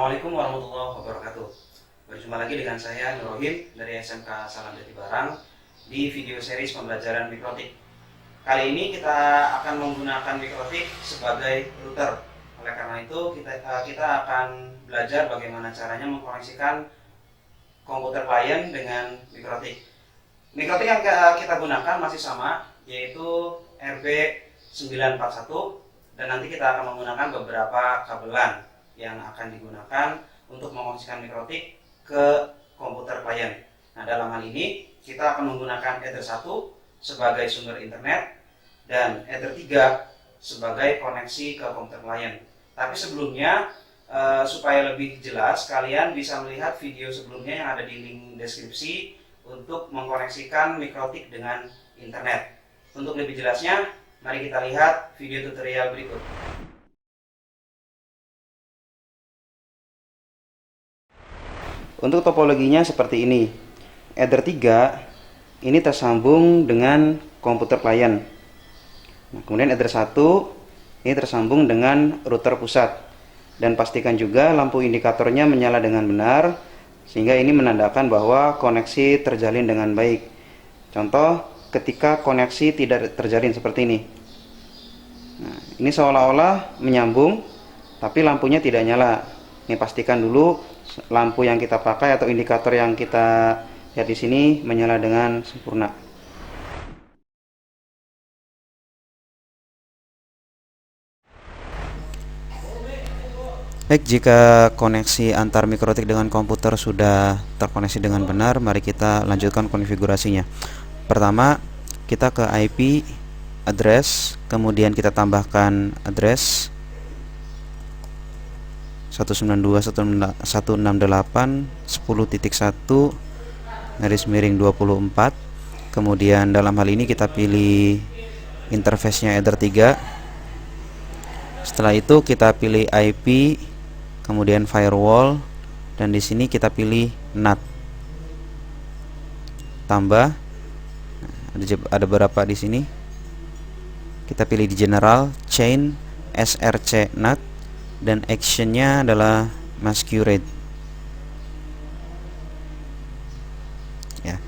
Assalamualaikum warahmatullahi wabarakatuh. Berjumpa lagi dengan saya Nurrohim dari SMK Salam Jati Barang di video series pembelajaran mikrotik. Kali ini kita akan menggunakan mikrotik sebagai router. Oleh karena itu kita akan belajar bagaimana caranya mengkoneksikan komputer klien dengan mikrotik. Mikrotik yang kita gunakan masih sama, yaitu RB941, dan nanti kita akan menggunakan beberapa kabelan yang akan digunakan untuk mengoneksikan mikrotik ke komputer klien. Nah, dalam hal ini kita akan menggunakan Ether 1 sebagai sumber internet dan Ether 3 sebagai koneksi ke komputer klien. Tapi sebelumnya, supaya lebih jelas, kalian bisa melihat video sebelumnya yang ada di link deskripsi untuk mengkoneksikan mikrotik dengan internet. Untuk lebih jelasnya, mari kita lihat video tutorial berikut. Untuk topologinya seperti ini. Ether 3 ini tersambung dengan komputer klien. Nah, kemudian Ether 1 ini tersambung dengan router pusat. Dan pastikan juga lampu indikatornya menyala dengan benar, sehingga ini menandakan bahwa koneksi terjalin dengan baik. Contoh, ketika koneksi tidak terjalin seperti ini. Nah, ini seolah-olah menyambung, tapi lampunya tidak nyala. Ini pastikan dulu lampu yang kita pakai atau indikator yang kita lihat di sini menyala dengan sempurna. Baik, jika koneksi antar mikrotik dengan komputer sudah terkoneksi dengan benar, mari kita lanjutkan konfigurasinya. Pertama, kita ke IP address, kemudian kita tambahkan address 192.168.10.1/24. Kemudian dalam hal ini kita pilih interface-nya Ether 3. Setelah itu kita pilih IP, kemudian firewall, dan di sini kita pilih NAT. Tambah, ada beberapa di sini. Kita pilih di general, chain, src NAT, dan actionnya adalah masquerade. Ya,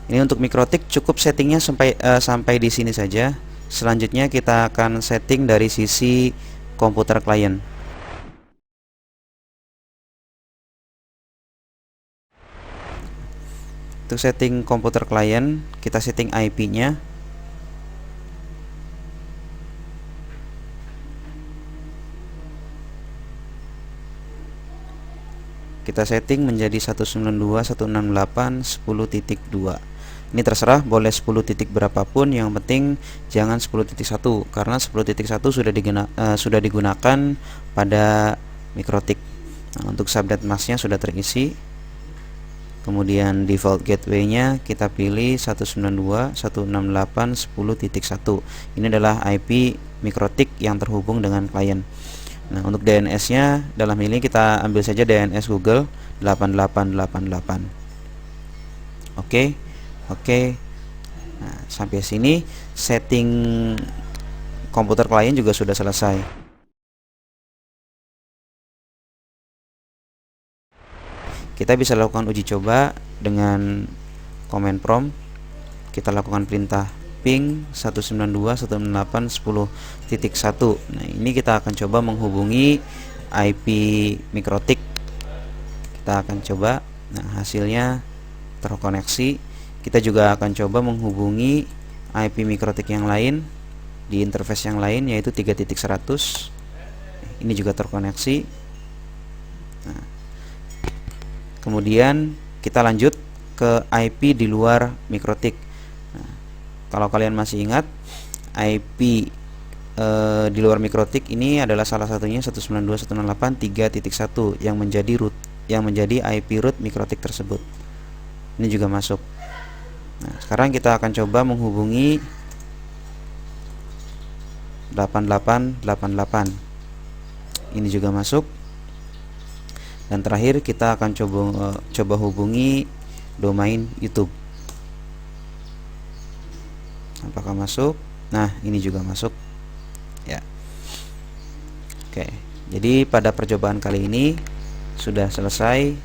ini untuk mikrotik cukup settingnya sampai di sini saja. Selanjutnya kita akan setting dari sisi komputer klien. Untuk setting komputer klien, kita setting IP-nya. Kita setting menjadi 192.168.10.2. Ini terserah, boleh 10 titik berapapun, yang penting jangan 10.1, karena 10.1 sudah digunakan pada mikrotik. Nah, untuk subnet masknya sudah terisi. Kemudian default gateway-nya kita pilih 192.168.10.1. Ini adalah IP mikrotik yang terhubung dengan klien. Nah, untuk DNS-nya dalam ini kita ambil saja DNS Google 8888. Oke. Nah, sampai sini setting komputer klien juga sudah selesai. Kita bisa lakukan uji coba dengan command prompt. Kita lakukan perintah ping 192.168.10.1. Nah, ini kita akan coba menghubungi IP mikrotik. Kita akan coba. Nah, hasilnya terkoneksi. Kita juga akan coba menghubungi IP mikrotik yang lain di interface yang lain, yaitu 3.100. Ini juga terkoneksi. Nah, kemudian kita lanjut ke IP di luar mikrotik. Nah, kalau kalian masih ingat, IP di luar mikrotik ini adalah salah satunya 192.168.3.1 yang menjadi IP root mikrotik tersebut. Ini juga masuk. Nah, sekarang kita akan coba menghubungi 8888. Ini juga masuk. Dan terakhir kita akan coba hubungi domain YouTube. Apakah masuk? Nah, ini juga masuk. Ya. Oke. Jadi pada percobaan kali ini sudah selesai.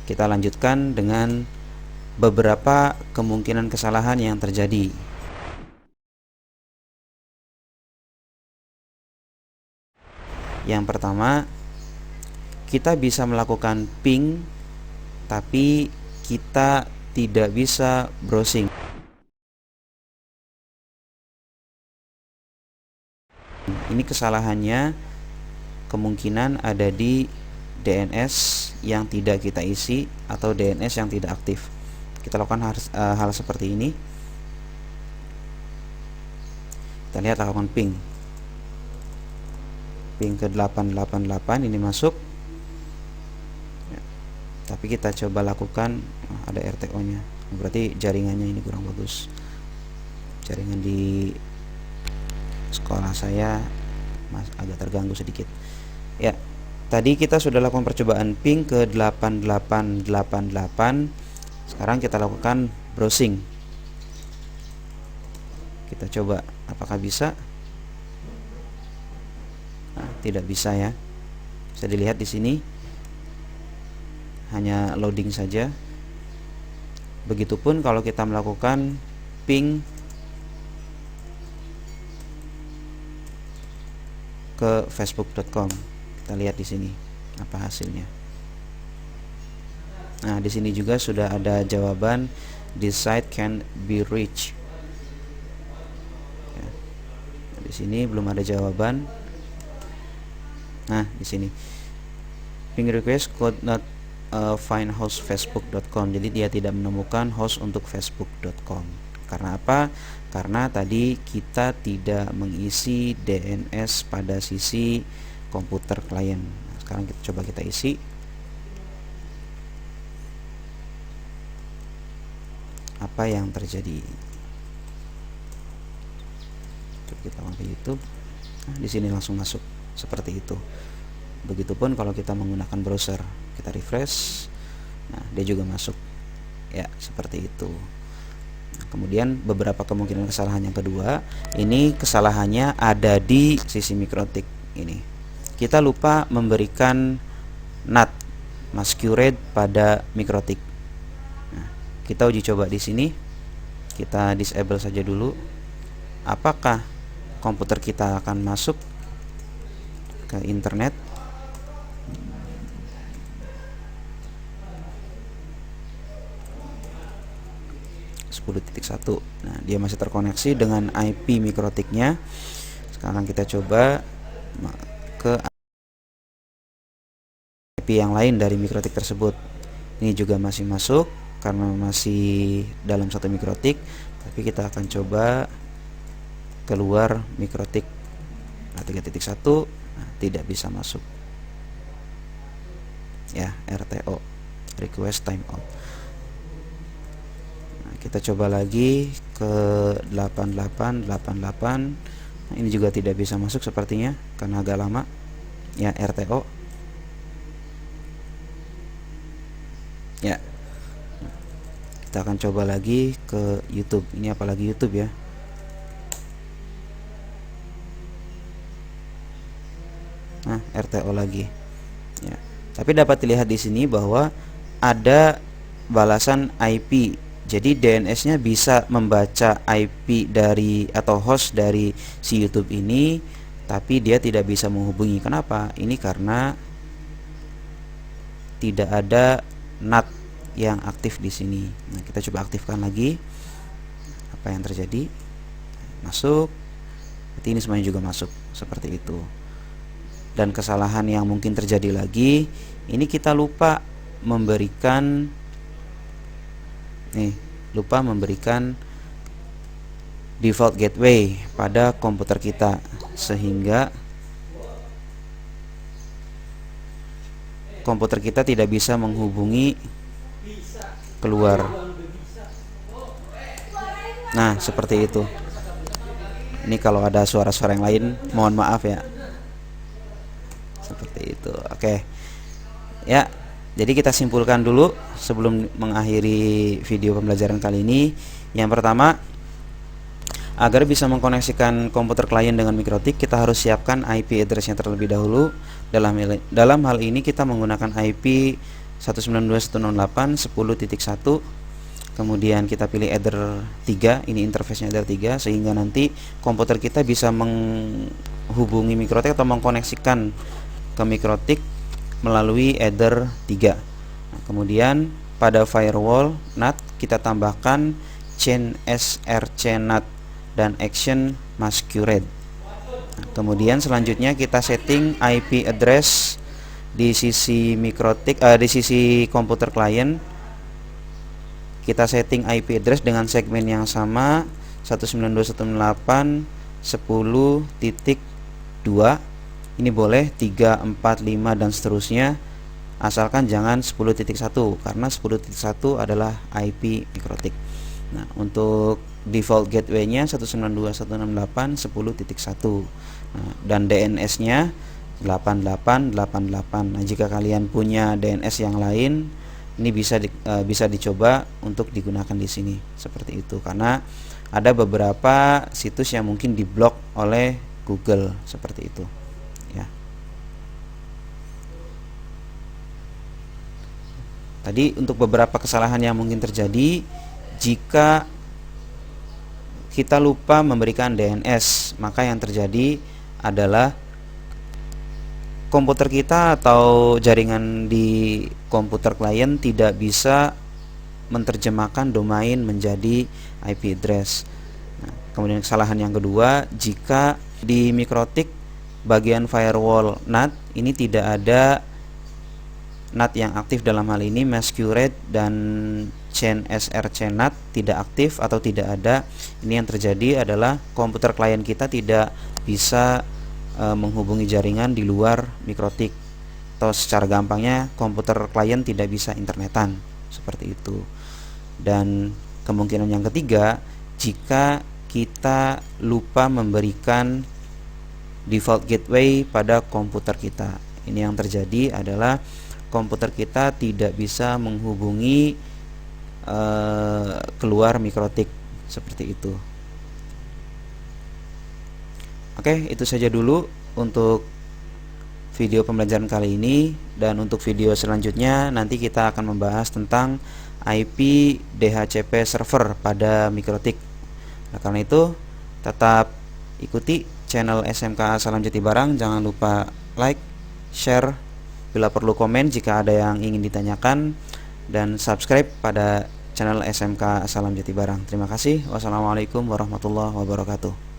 Kita lanjutkan dengan beberapa kemungkinan kesalahan yang terjadi. Yang pertama, kita bisa melakukan ping tapi kita tidak bisa browsing. Ini kesalahannya kemungkinan ada di DNS yang tidak kita isi atau DNS yang tidak aktif. Kita lakukan hal seperti ini. Kita lihat, lakukan ping ke 888, ini masuk ya. Tapi kita coba lakukan, ada RTO nya, berarti jaringannya ini kurang bagus. Jaringan di sekolah saya agak terganggu sedikit ya. Tadi kita sudah lakukan percobaan ping ke 8888. Sekarang kita lakukan browsing. Kita coba apakah bisa. Nah, tidak bisa ya. Bisa dilihat di sini hanya loading saja. Begitupun kalau kita melakukan ping ke facebook.com. Kita lihat di sini apa hasilnya. Nah, di sini juga sudah ada jawaban, this site can be reached. Ya. Nah, di sini belum ada jawaban. Nah, di sini ping request could not find host facebook.com. Jadi dia tidak menemukan host untuk facebook.com. Karena apa? Karena tadi kita tidak mengisi DNS pada sisi komputer klien. Nah, sekarang coba kita isi. Apa yang terjadi? Coba kita ke YouTube. Nah, di sini langsung masuk seperti itu. Begitupun kalau kita menggunakan browser, kita refresh. Nah, dia juga masuk. Ya, seperti itu. Kemudian beberapa kemungkinan kesalahan yang kedua, ini kesalahannya ada di sisi mikrotik ini. Kita lupa memberikan NAT masquerade pada mikrotik. Nah, kita uji coba di sini. Kita disable saja dulu. Apakah komputer kita akan masuk ke internet? Nah, dia masih terkoneksi dengan IP mikrotiknya. Sekarang kita coba ke IP yang lain dari mikrotik tersebut. Ini juga masih masuk karena masih dalam satu mikrotik, tapi kita akan coba keluar mikrotik. Nah, 3.1 tidak bisa masuk. Ya, RTO, request timeout. Kita coba lagi ke 8888. Nah, ini juga tidak bisa masuk sepertinya karena agak lama. Ya, RTO. Ya. Kita akan coba lagi ke YouTube. Ini apalagi YouTube ya. Nah, RTO lagi. Ya. Tapi dapat dilihat di sini bahwa ada balasan IP. Jadi DNS-nya bisa membaca IP dari atau host dari si YouTube ini, tapi dia tidak bisa menghubungi. Kenapa? Ini karena tidak ada NAT yang aktif di sini. Nah, kita coba aktifkan lagi. Apa yang terjadi? Masuk. Berarti ini semuanya juga masuk seperti itu. Dan kesalahan yang mungkin terjadi lagi, ini kita lupa memberikan default gateway pada komputer kita, sehingga komputer kita tidak bisa menghubungi keluar. Nah, seperti itu. Ini kalau ada suara-suara yang lain, mohon maaf ya. Seperti itu. Oke. Ya. Jadi kita simpulkan dulu sebelum mengakhiri video pembelajaran kali ini. Yang pertama, Agar bisa mengkoneksikan komputer klien dengan mikrotik, kita harus siapkan IP address-nya terlebih dahulu. Dalam hal ini kita menggunakan IP 192.168.10.1. Kemudian kita pilih header 3, ini interface-nya header 3, sehingga nanti komputer kita bisa menghubungi mikrotik atau mengkoneksikan ke mikrotik melalui header 3. Nah, kemudian pada firewall NAT kita tambahkan chain src NAT dan action masquerade. Nah, kemudian selanjutnya kita setting IP address di sisi mikrotik, di sisi komputer klien. Kita setting IP address dengan segmen yang sama 192.168.10.2. Ini boleh 3, 4, 5 dan seterusnya, asalkan jangan 10.1 karena 10.1 adalah IP mikrotik. Nah, untuk default gateway-nya 192.168.10.1. Nah, dan DNS-nya 8888. Nah, jika kalian punya DNS yang lain, ini bisa dicoba untuk digunakan di sini seperti itu, karena ada beberapa situs yang mungkin diblok oleh Google seperti itu ya. Tadi untuk beberapa kesalahan yang mungkin terjadi jika kita lupa memberikan DNS, maka yang terjadi adalah komputer kita atau jaringan di komputer klien tidak bisa menerjemahkan domain menjadi IP address. Nah, kemudian kesalahan yang kedua, jika di mikrotik bagian firewall NAT ini tidak ada NAT yang aktif, dalam hal ini masquerade dan chain src NAT tidak aktif atau tidak ada. Ini yang terjadi adalah komputer klien kita tidak bisa menghubungi jaringan di luar mikrotik, atau secara gampangnya komputer klien tidak bisa internetan seperti itu. Dan kemungkinan yang ketiga, jika kita lupa memberikan default gateway pada komputer kita, ini yang terjadi adalah komputer kita tidak bisa menghubungi keluar mikrotik seperti itu. Oke, itu saja dulu untuk video pembelajaran kali ini, dan untuk video selanjutnya nanti kita akan membahas tentang IP DHCP server pada mikrotik. Nah, karena itu tetap ikuti channel SMK Salam Jati Barang, jangan lupa like, share, bila perlu komen jika ada yang ingin ditanyakan, dan subscribe pada channel SMK Salam Jati Barang. Terima kasih. Wassalamualaikum warahmatullahi wabarakatuh.